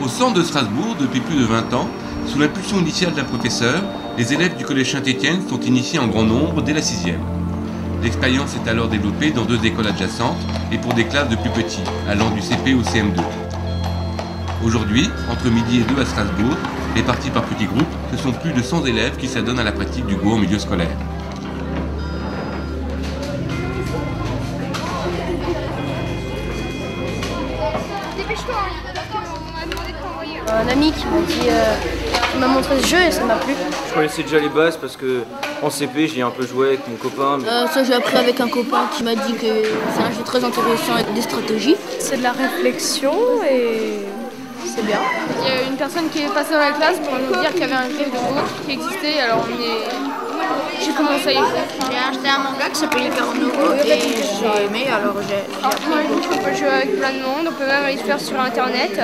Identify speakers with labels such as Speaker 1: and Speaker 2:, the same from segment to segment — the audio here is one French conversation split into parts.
Speaker 1: Au centre de Strasbourg, depuis plus de 20 ans, sous l'impulsion initiale d'un professeur, les élèves du collège Saint-Étienne sont initiés en grand nombre dès la 6e. L'expérience est alors développée dans 2 écoles adjacentes et pour des classes de plus petits, allant du CP au CM2. Aujourd'hui, entre midi et 2 à Strasbourg, répartis par petits groupes, ce sont plus de 100 élèves qui s'adonnent à la pratique du go en milieu scolaire.
Speaker 2: Un ami qui m'a montré ce jeu et ça m'a plu.
Speaker 3: Je connaissais déjà les bases parce que en CP j'y ai un peu joué avec mon copain.
Speaker 2: Ça j'ai appris avec un copain qui m'a dit que c'est un jeu très intéressant et des stratégies.
Speaker 4: C'est de la réflexion et c'est bien.
Speaker 5: Il y a une personne qui est passée dans la classe pour nous dire qu'il y avait un jeu de go qui existait, alors j'ai commencé à y jouer.
Speaker 2: J'ai acheté un manga qui s'appelait 40 € et j'ai aimé, alors j'ai appris.
Speaker 5: On peut jouer avec plein de monde, on peut même aller se faire sur internet.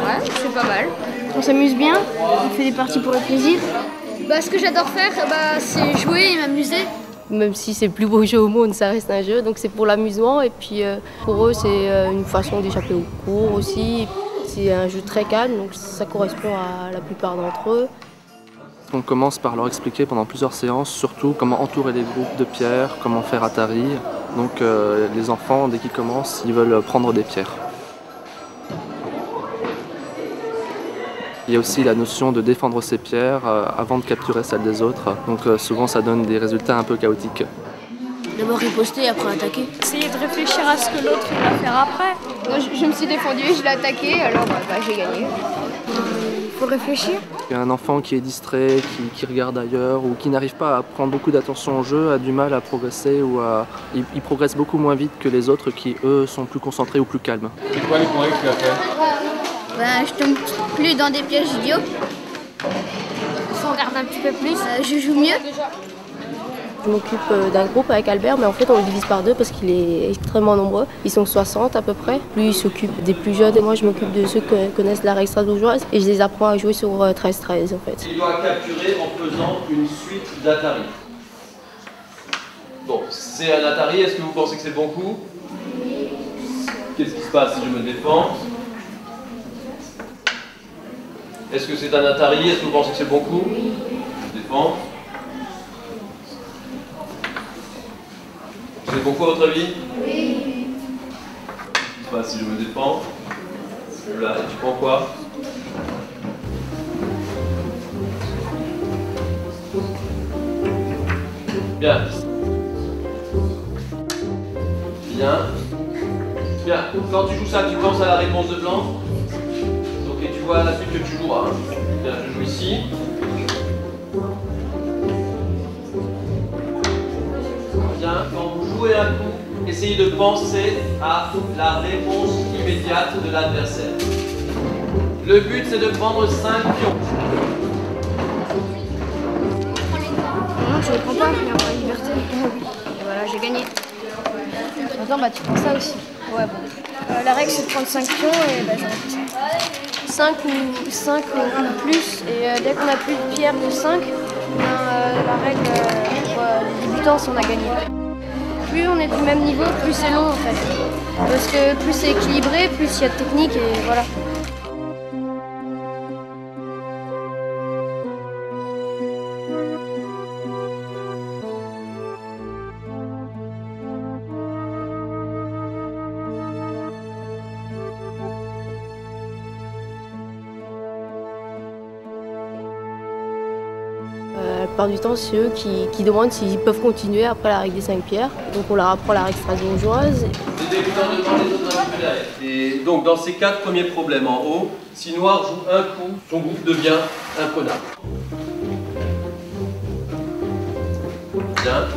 Speaker 5: Ouais, c'est pas mal.
Speaker 2: On s'amuse bien, on fait des parties pour le plaisir.
Speaker 5: Ce que j'adore faire, c'est jouer et m'amuser.
Speaker 6: Même si c'est le plus beau jeu au monde, ça reste un jeu, donc c'est pour l'amusement et puis pour eux c'est une façon d'échapper aux cours aussi. C'est un jeu très calme, donc ça correspond à la plupart d'entre eux.
Speaker 3: On commence par leur expliquer pendant plusieurs séances, surtout comment entourer les groupes de pierres, comment faire Atari. Donc les enfants, dès qu'ils commencent, ils veulent prendre des pierres. Il y a aussi la notion de défendre ses pierres avant de capturer celles des autres. Donc souvent ça donne des résultats un peu chaotiques.
Speaker 2: D'abord riposter, après attaquer.
Speaker 4: Essayer de réfléchir à ce que l'autre va faire après.
Speaker 5: Moi, je me suis défendue, je l'ai attaqué, alors j'ai gagné.
Speaker 2: Il faut réfléchir.
Speaker 3: Il y a un enfant qui est distrait, qui regarde ailleurs ou qui n'arrive pas à prendre beaucoup d'attention au jeu, a du mal à progresser ou il progresse beaucoup moins vite que les autres qui, eux, sont plus concentrés ou plus calmes.
Speaker 1: C'est quoi les progrès que tu as fait?
Speaker 2: Je tombe plus dans des pièges idiots.
Speaker 5: Si on regarde un petit peu plus,
Speaker 2: Je joue mieux.
Speaker 6: Je m'occupe d'un groupe avec Albert, mais en fait on le divise par 2 parce qu'il est extrêmement nombreux. Ils sont 60 à peu près. Lui il s'occupe des plus jeunes et moi je m'occupe de ceux qui connaissent la règle strasbourgeoise et je les apprends à jouer sur 13-13 en fait.
Speaker 7: Il doit capturer en faisant une suite d'Atari. Bon, c'est un Atari, est-ce que vous pensez que c'est le bon coup? Qu'est-ce qui se passe si je me défends? Est-ce que c'est un Atari? Est-ce que vous pensez que c'est le bon coup? Je me défends. C'est le bon coup à votre avis? Oui. Qu'est-ce qui se passe si je me défends? Là, et tu prends quoi? Bien. Bien. Bien. Quand tu joues ça, tu penses à la réponse de blanc. Ok, tu vois la suite que tu joueras. Bien, je joue ici. Bien, quand vous jouez un coup, essayez de penser à la réponse immédiate de l'adversaire. Le but, c'est de prendre 5 pions.
Speaker 2: Non, je ne prends pas, mais en liberté.
Speaker 5: et voilà, j'ai gagné.
Speaker 2: Maintenant, tu prends ça aussi.
Speaker 5: Ouais, bon.
Speaker 2: La règle, c'est de prendre 5 pions et j'en ai pris 5 ou plus. Et dès qu'on n'a plus de pierres de 5, la règle pour les débutants, si on a gagné. Plus on est du même niveau, plus c'est long en fait. Parce que plus c'est équilibré, plus il y a de technique et voilà.
Speaker 6: La plupart du temps, c'est eux qui demandent s'ils peuvent continuer après la règle des 5 pierres. Donc on leur apprend la règle strasbourgeoise.
Speaker 7: Les débutants devant, les autres un peu derrière. Et donc dans ces 4 premiers problèmes en haut, si noir joue un coup, son groupe devient imprenable. Bien.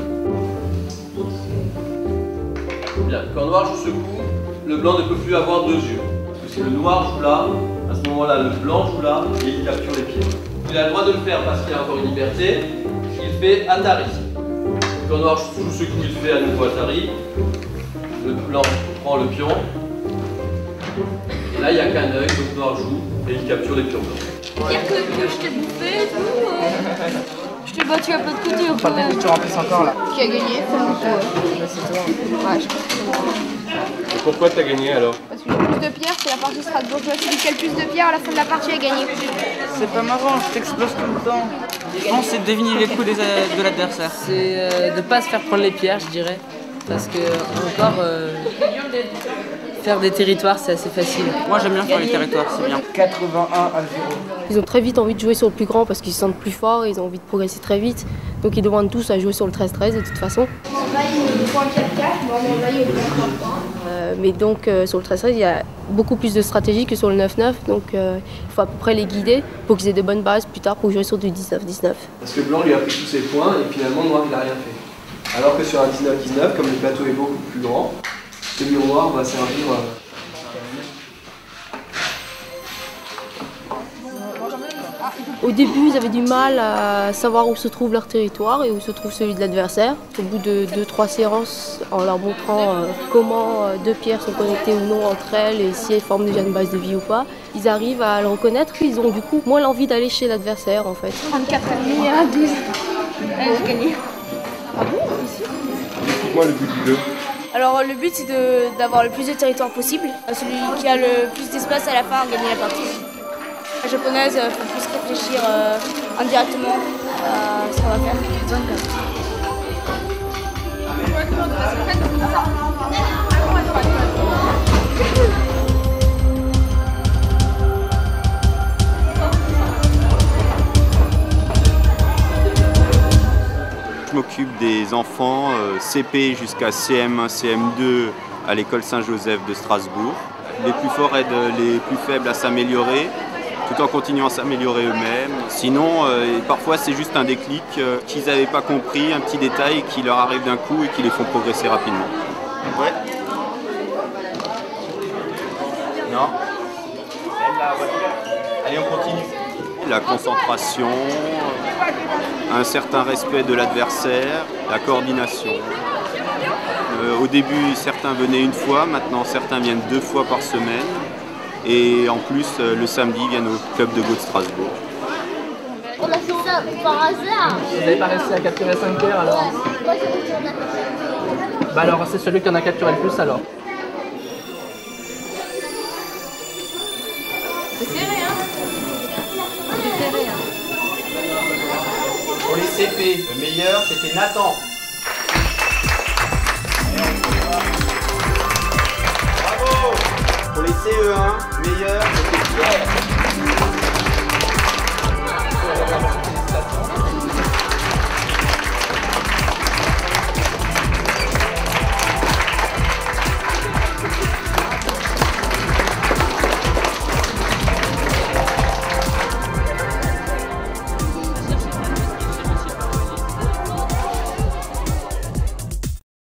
Speaker 7: Bien. Quand noir joue ce coup, le blanc ne peut plus avoir 2 yeux. Parce que si le noir joue là, à ce moment-là, le blanc joue là et il capture les pieds. Il a le droit de le faire parce qu'il y a encore une liberté. Il fait Atari. Quand noir joue ce coup, il fait à nouveau Atari. Le blanc prend le pion. Et là, il n'y a qu'un œil, donc noir joue et il capture les pions blancs.
Speaker 5: Dire que je t'ai bouffé et tout. Je t'ai battu à peu de couture.
Speaker 8: Pas de couture en plus encore là.
Speaker 5: Qui a gagné?
Speaker 8: C'est toi.
Speaker 5: Ouais, je pense que c'est moi.
Speaker 1: pourquoi t'as gagné alors?
Speaker 5: Parce que j'ai plus de pierres, c'est la partie Strasbourg. Celui qui a le plus de pierres à la fin de la partie a gagné.
Speaker 8: C'est pas marrant, je t'explose tout le temps. Je pense que c'est de deviner les coups de l'adversaire.
Speaker 3: C'est de ne pas se faire prendre les pierres, je dirais. Parce que encore faire des territoires, c'est assez facile.
Speaker 8: Moi j'aime bien faire les territoires, c'est bien. 81 à 0.
Speaker 6: Ils ont très vite envie de jouer sur le plus grand parce qu'ils se sentent plus forts, ils ont envie de progresser très vite. Donc ils demandent tous à jouer sur le 13-13 de toute façon. Mais donc sur le 13-13, il y a beaucoup plus de stratégie que sur le 9-9. Donc il faut à peu près les guider pour qu'ils aient de bonnes bases plus tard pour jouer sur du 19-19.
Speaker 7: Parce que blanc lui a pris tous ses points et finalement noir il n'a rien fait. Alors que sur un 19-19, comme le plateau est beaucoup plus grand, celui noir va servir.
Speaker 6: Au début, ils avaient du mal à savoir où se trouve leur territoire et où se trouve celui de l'adversaire. Au bout de 2-3 séances, en leur montrant comment deux pierres sont connectées ou non entre elles et si elles forment déjà une base de vie ou pas, ils arrivent à le reconnaître. Ils ont du coup moins l'envie d'aller chez l'adversaire en fait.
Speaker 5: 34 et à 12. J'ai gagné.
Speaker 2: Ah bon, c'est sûr?
Speaker 1: Explique-moi le but du jeu.
Speaker 2: Alors le but c'est d'avoir le plus de territoire possible. Celui qui a le plus d'espace à la fin gagne la partie. La japonaise faut plus réfléchir indirectement à ce qu'on va faire.
Speaker 9: Je m'occupe des enfants CP jusqu'à CM1, CM2 à l'école Saint-Joseph de Strasbourg. Les plus forts aident les plus faibles à s'améliorer, tout en continuant à s'améliorer eux-mêmes. Sinon, parfois c'est juste un déclic qu'ils n'avaient pas compris, un petit détail qui leur arrive d'un coup et qui les font progresser rapidement. Ouais. Non. Allez, on continue. La concentration, un certain respect de l'adversaire, la coordination. Au début, certains venaient une fois, maintenant certains viennent 2 fois par semaine. Et en plus, le samedi, ils viennent au club de Go de Strasbourg.
Speaker 2: On a fait ça par hasard.
Speaker 3: Vous n'avez pas réussi à capturer 5 pierres alors? Bah alors c'est celui qui en a capturé le plus alors.
Speaker 5: C'est serré, hein? C'est serré, hein?
Speaker 9: Pour les CP, le meilleur c'était Nathan. Bravo. Pour les CE1, le meilleur c'était Pierre.